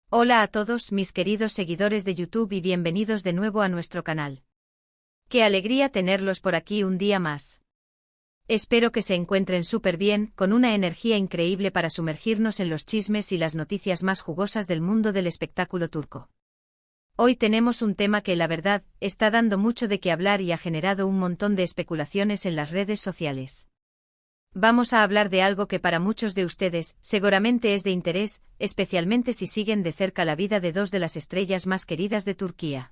Hola a todos mis queridos seguidores de YouTube y bienvenidos de nuevo a nuestro canal. Qué alegría tenerlos por aquí un día más. Espero que se encuentren súper bien, con una energía increíble para sumergirnos en los chismes y las noticias más jugosas del mundo del espectáculo turco. Hoy tenemos un tema que la verdad, está dando mucho de qué hablar y ha generado un montón de especulaciones en las redes sociales. Vamos a hablar de algo que para muchos de ustedes seguramente es de interés, especialmente si siguen de cerca la vida de dos de las estrellas más queridas de Turquía.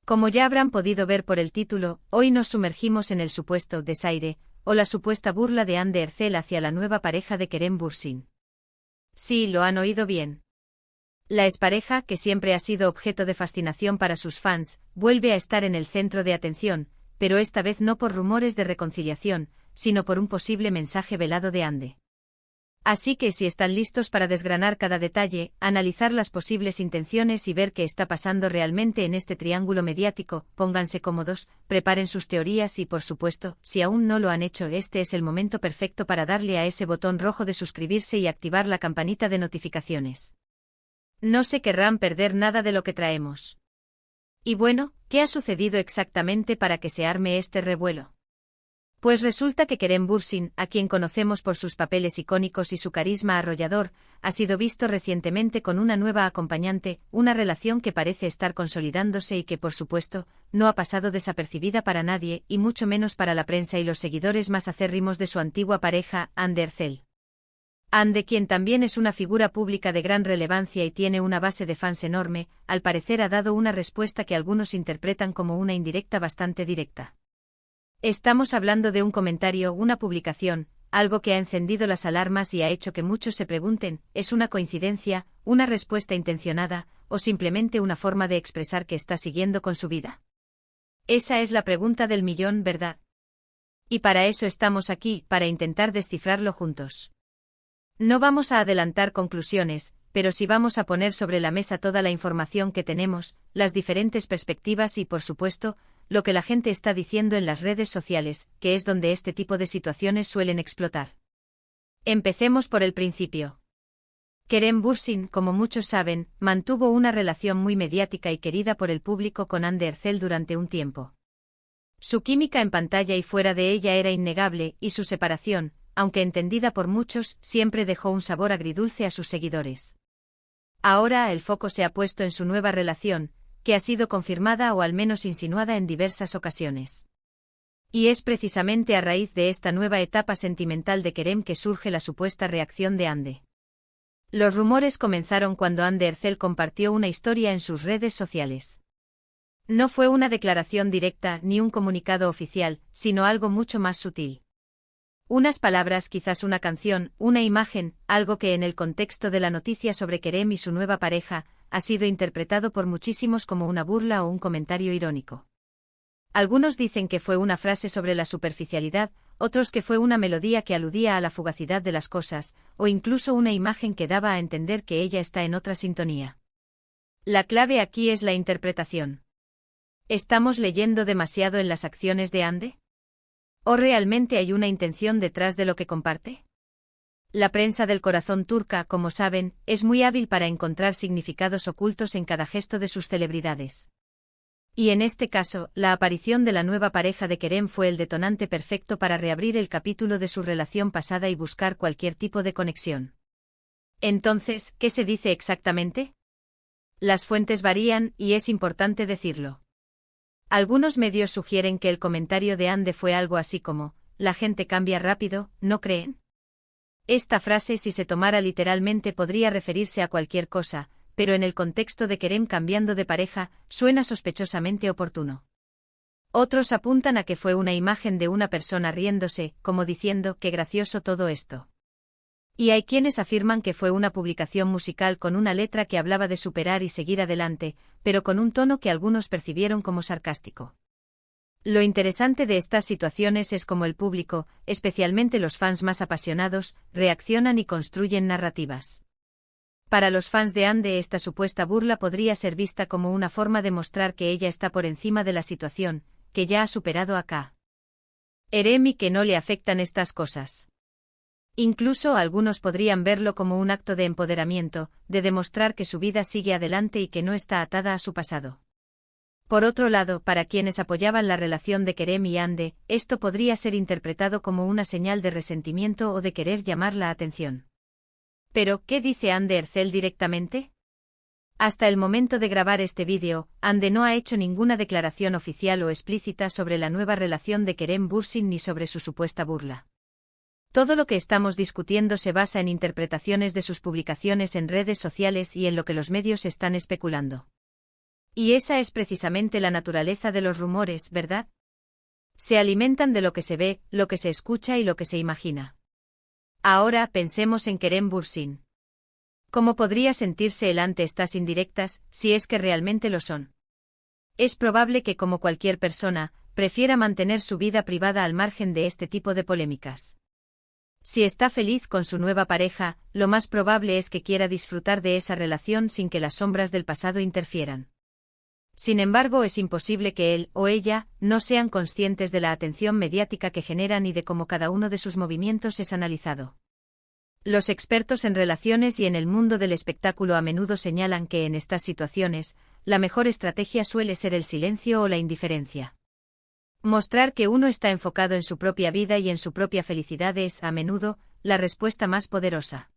Como ya habrán podido ver por el título, hoy nos sumergimos en el supuesto desaire, o la supuesta burla de Hande Erçel hacia la nueva pareja de Kerem Bürsin. Sí, lo han oído bien. La expareja, que siempre ha sido objeto de fascinación para sus fans, vuelve a estar en el centro de atención, pero esta vez no por rumores de reconciliación, sino por un posible mensaje velado de Hande. Así que si están listos para desgranar cada detalle, analizar las posibles intenciones y ver qué está pasando realmente en este triángulo mediático, pónganse cómodos, preparen sus teorías y por supuesto, si aún no lo han hecho, este es el momento perfecto para darle a ese botón rojo de suscribirse y activar la campanita de notificaciones. No se querrán perder nada de lo que traemos. Y bueno, ¿qué ha sucedido exactamente para que se arme este revuelo? Pues resulta que Kerem Bürsin, a quien conocemos por sus papeles icónicos y su carisma arrollador, ha sido visto recientemente con una nueva acompañante, una relación que parece estar consolidándose y que por supuesto, no ha pasado desapercibida para nadie y mucho menos para la prensa y los seguidores más acérrimos de su antigua pareja, Hande Erçel. Hande, quien también es una figura pública de gran relevancia y tiene una base de fans enorme, al parecer ha dado una respuesta que algunos interpretan como una indirecta bastante directa. Estamos hablando de un comentario, una publicación, algo que ha encendido las alarmas y ha hecho que muchos se pregunten, ¿es una coincidencia, una respuesta intencionada, o simplemente una forma de expresar que está siguiendo con su vida? Esa es la pregunta del millón, ¿verdad? Y para eso estamos aquí, para intentar descifrarlo juntos. No vamos a adelantar conclusiones, pero sí vamos a poner sobre la mesa toda la información que tenemos, las diferentes perspectivas y, por supuesto, lo que la gente está diciendo en las redes sociales, que es donde este tipo de situaciones suelen explotar. Empecemos por el principio. Kerem Bürsin, como muchos saben, mantuvo una relación muy mediática y querida por el público con Hande Erçel durante un tiempo. Su química en pantalla y fuera de ella era innegable, y su separación, aunque entendida por muchos, siempre dejó un sabor agridulce a sus seguidores. Ahora el foco se ha puesto en su nueva relación, que ha sido confirmada o al menos insinuada en diversas ocasiones. Y es precisamente a raíz de esta nueva etapa sentimental de Kerem que surge la supuesta reacción de Hande. Los rumores comenzaron cuando Hande Erçel compartió una historia en sus redes sociales. No fue una declaración directa ni un comunicado oficial, sino algo mucho más sutil. Unas palabras, quizás una canción, una imagen, algo que en el contexto de la noticia sobre Kerem y su nueva pareja, ha sido interpretado por muchísimos como una burla o un comentario irónico. Algunos dicen que fue una frase sobre la superficialidad, otros que fue una melodía que aludía a la fugacidad de las cosas, o incluso una imagen que daba a entender que ella está en otra sintonía. La clave aquí es la interpretación. ¿Estamos leyendo demasiado en las acciones de Hande? ¿O realmente hay una intención detrás de lo que comparte? La prensa del corazón turca, como saben, es muy hábil para encontrar significados ocultos en cada gesto de sus celebridades. Y en este caso, la aparición de la nueva pareja de Kerem fue el detonante perfecto para reabrir el capítulo de su relación pasada y buscar cualquier tipo de conexión. Entonces, ¿qué se dice exactamente? Las fuentes varían, y es importante decirlo. Algunos medios sugieren que el comentario de Hande fue algo así como, la gente cambia rápido, ¿no creen? Esta frase, si se tomara literalmente, podría referirse a cualquier cosa, pero en el contexto de Kerem cambiando de pareja, suena sospechosamente oportuno. Otros apuntan a que fue una imagen de una persona riéndose, como diciendo, qué gracioso todo esto. Y hay quienes afirman que fue una publicación musical con una letra que hablaba de superar y seguir adelante, pero con un tono que algunos percibieron como sarcástico. Lo interesante de estas situaciones es cómo el público, especialmente los fans más apasionados, reaccionan y construyen narrativas. Para los fans de Hande, esta supuesta burla podría ser vista como una forma de mostrar que ella está por encima de la situación, que ya ha superado a Kerem y que no le afectan estas cosas. Incluso algunos podrían verlo como un acto de empoderamiento, de demostrar que su vida sigue adelante y que no está atada a su pasado. Por otro lado, para quienes apoyaban la relación de Kerem y Hande, esto podría ser interpretado como una señal de resentimiento o de querer llamar la atención. Pero, ¿qué dice Hande Erçel directamente? Hasta el momento de grabar este vídeo, Hande no ha hecho ninguna declaración oficial o explícita sobre la nueva relación de Kerem Bürsin ni sobre su supuesta burla. Todo lo que estamos discutiendo se basa en interpretaciones de sus publicaciones en redes sociales y en lo que los medios están especulando. Y esa es precisamente la naturaleza de los rumores, ¿verdad? Se alimentan de lo que se ve, lo que se escucha y lo que se imagina. Ahora pensemos en Kerem Bürsin. ¿Cómo podría sentirse él ante estas indirectas, si es que realmente lo son? Es probable que, como cualquier persona, prefiera mantener su vida privada al margen de este tipo de polémicas. Si está feliz con su nueva pareja, lo más probable es que quiera disfrutar de esa relación sin que las sombras del pasado interfieran. Sin embargo, es imposible que él o ella no sean conscientes de la atención mediática que generan y de cómo cada uno de sus movimientos es analizado. Los expertos en relaciones y en el mundo del espectáculo a menudo señalan que en estas situaciones, la mejor estrategia suele ser el silencio o la indiferencia. Mostrar que uno está enfocado en su propia vida y en su propia felicidad es, a menudo, la respuesta más poderosa.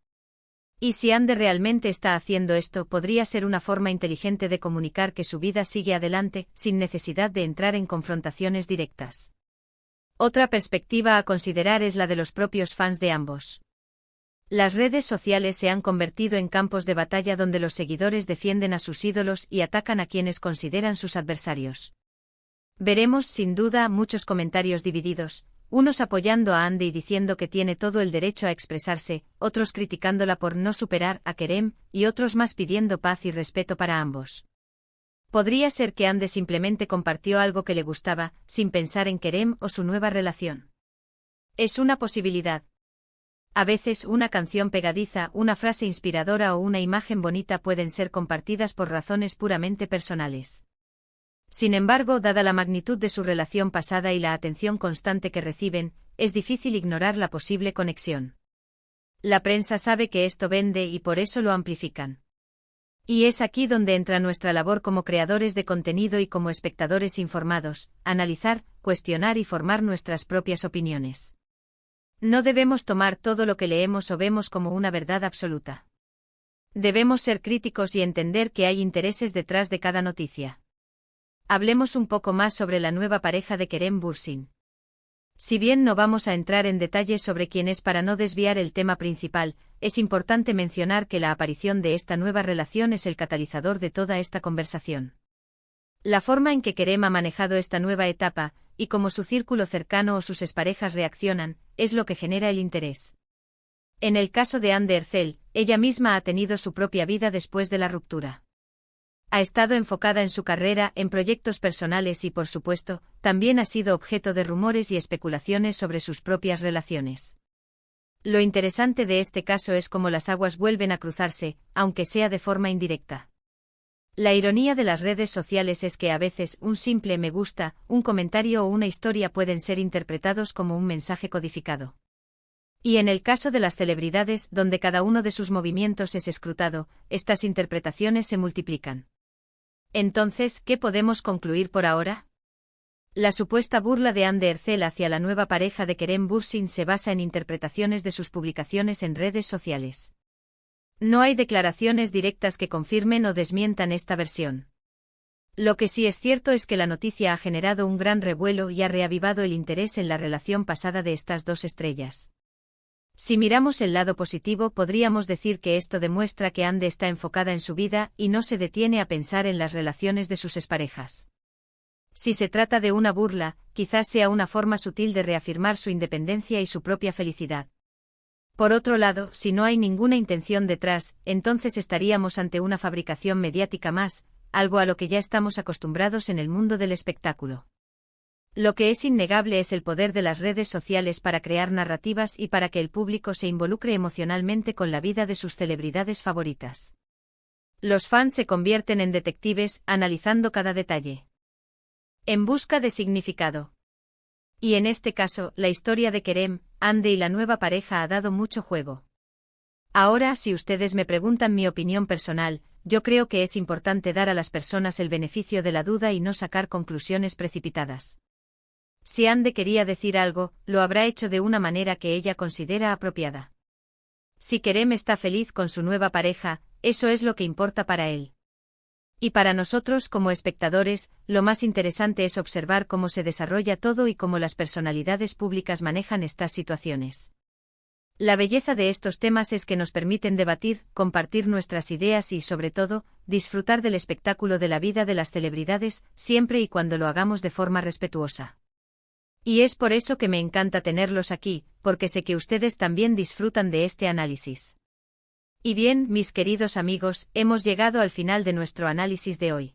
Y si Hande realmente está haciendo esto, podría ser una forma inteligente de comunicar que su vida sigue adelante, sin necesidad de entrar en confrontaciones directas. Otra perspectiva a considerar es la de los propios fans de ambos. Las redes sociales se han convertido en campos de batalla donde los seguidores defienden a sus ídolos y atacan a quienes consideran sus adversarios. Veremos, sin duda, muchos comentarios divididos, unos apoyando a Hande y diciendo que tiene todo el derecho a expresarse, otros criticándola por no superar a Kerem, y otros más pidiendo paz y respeto para ambos. Podría ser que Hande simplemente compartió algo que le gustaba, sin pensar en Kerem o su nueva relación. Es una posibilidad. A veces una canción pegadiza, una frase inspiradora o una imagen bonita pueden ser compartidas por razones puramente personales. Sin embargo, dada la magnitud de su relación pasada y la atención constante que reciben, es difícil ignorar la posible conexión. La prensa sabe que esto vende y por eso lo amplifican. Y es aquí donde entra nuestra labor como creadores de contenido y como espectadores informados, analizar, cuestionar y formar nuestras propias opiniones. No debemos tomar todo lo que leemos o vemos como una verdad absoluta. Debemos ser críticos y entender que hay intereses detrás de cada noticia. Hablemos un poco más sobre la nueva pareja de Kerem Bürsin. Si bien no vamos a entrar en detalles sobre quién es para no desviar el tema principal, es importante mencionar que la aparición de esta nueva relación es el catalizador de toda esta conversación. La forma en que Kerem ha manejado esta nueva etapa, y cómo su círculo cercano o sus exparejas reaccionan, es lo que genera el interés. En el caso de Hande Erçel, ella misma ha tenido su propia vida después de la ruptura. Ha estado enfocada en su carrera, en proyectos personales y, por supuesto, también ha sido objeto de rumores y especulaciones sobre sus propias relaciones. Lo interesante de este caso es cómo las aguas vuelven a cruzarse, aunque sea de forma indirecta. La ironía de las redes sociales es que a veces un simple me gusta, un comentario o una historia pueden ser interpretados como un mensaje codificado. Y en el caso de las celebridades, donde cada uno de sus movimientos es escrutado, estas interpretaciones se multiplican. Entonces, ¿qué podemos concluir por ahora? La supuesta burla de Hande Erçel hacia la nueva pareja de Kerem Bürsin se basa en interpretaciones de sus publicaciones en redes sociales. No hay declaraciones directas que confirmen o desmientan esta versión. Lo que sí es cierto es que la noticia ha generado un gran revuelo y ha reavivado el interés en la relación pasada de estas dos estrellas. Si miramos el lado positivo, podríamos decir que esto demuestra que Hande está enfocada en su vida y no se detiene a pensar en las relaciones de sus exparejas. Si se trata de una burla, quizás sea una forma sutil de reafirmar su independencia y su propia felicidad. Por otro lado, si no hay ninguna intención detrás, entonces estaríamos ante una fabricación mediática más, algo a lo que ya estamos acostumbrados en el mundo del espectáculo. Lo que es innegable es el poder de las redes sociales para crear narrativas y para que el público se involucre emocionalmente con la vida de sus celebridades favoritas. Los fans se convierten en detectives, analizando cada detalle. En busca de significado. Y en este caso, la historia de Kerem, Hande y la nueva pareja ha dado mucho juego. Ahora, si ustedes me preguntan mi opinión personal, yo creo que es importante dar a las personas el beneficio de la duda y no sacar conclusiones precipitadas. Si Hande quería decir algo, lo habrá hecho de una manera que ella considera apropiada. Si Kerem está feliz con su nueva pareja, eso es lo que importa para él. Y para nosotros como espectadores, lo más interesante es observar cómo se desarrolla todo y cómo las personalidades públicas manejan estas situaciones. La belleza de estos temas es que nos permiten debatir, compartir nuestras ideas y, sobre todo, disfrutar del espectáculo de la vida de las celebridades, siempre y cuando lo hagamos de forma respetuosa. Y es por eso que me encanta tenerlos aquí, porque sé que ustedes también disfrutan de este análisis. Y bien, mis queridos amigos, hemos llegado al final de nuestro análisis de hoy.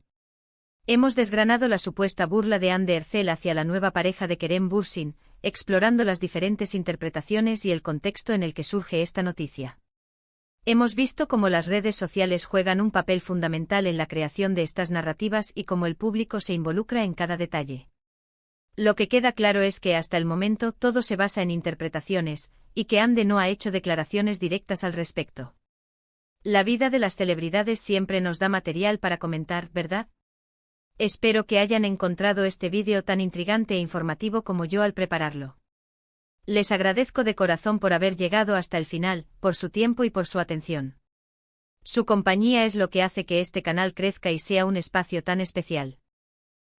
Hemos desgranado la supuesta burla de Hande Erçel hacia la nueva pareja de Kerem Bürsin, explorando las diferentes interpretaciones y el contexto en el que surge esta noticia. Hemos visto cómo las redes sociales juegan un papel fundamental en la creación de estas narrativas y cómo el público se involucra en cada detalle. Lo que queda claro es que hasta el momento todo se basa en interpretaciones, y que Hande no ha hecho declaraciones directas al respecto. La vida de las celebridades siempre nos da material para comentar, ¿verdad? Espero que hayan encontrado este vídeo tan intrigante e informativo como yo al prepararlo. Les agradezco de corazón por haber llegado hasta el final, por su tiempo y por su atención. Su compañía es lo que hace que este canal crezca y sea un espacio tan especial.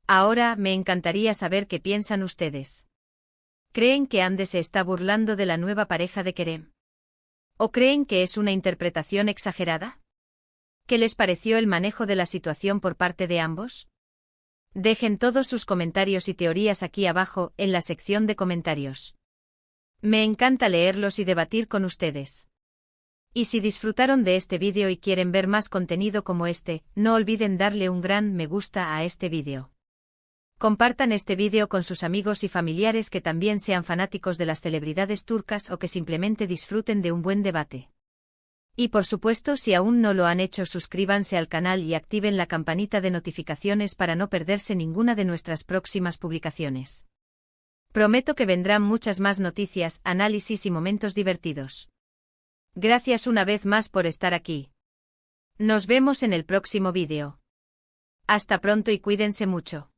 Ahora, me encantaría saber qué piensan ustedes. ¿Creen que Hande se está burlando de la nueva pareja de Kerem? ¿O creen que es una interpretación exagerada? ¿Qué les pareció el manejo de la situación por parte de ambos? Dejen todos sus comentarios y teorías aquí abajo, en la sección de comentarios. Me encanta leerlos y debatir con ustedes. Y si disfrutaron de este vídeo y quieren ver más contenido como este, no olviden darle un gran me gusta a este vídeo. Compartan este vídeo con sus amigos y familiares que también sean fanáticos de las celebridades turcas o que simplemente disfruten de un buen debate. Y por supuesto, si aún no lo han hecho, suscríbanse al canal y activen la campanita de notificaciones para no perderse ninguna de nuestras próximas publicaciones. Prometo que vendrán muchas más noticias, análisis y momentos divertidos. Gracias una vez más por estar aquí. Nos vemos en el próximo vídeo. Hasta pronto y cuídense mucho.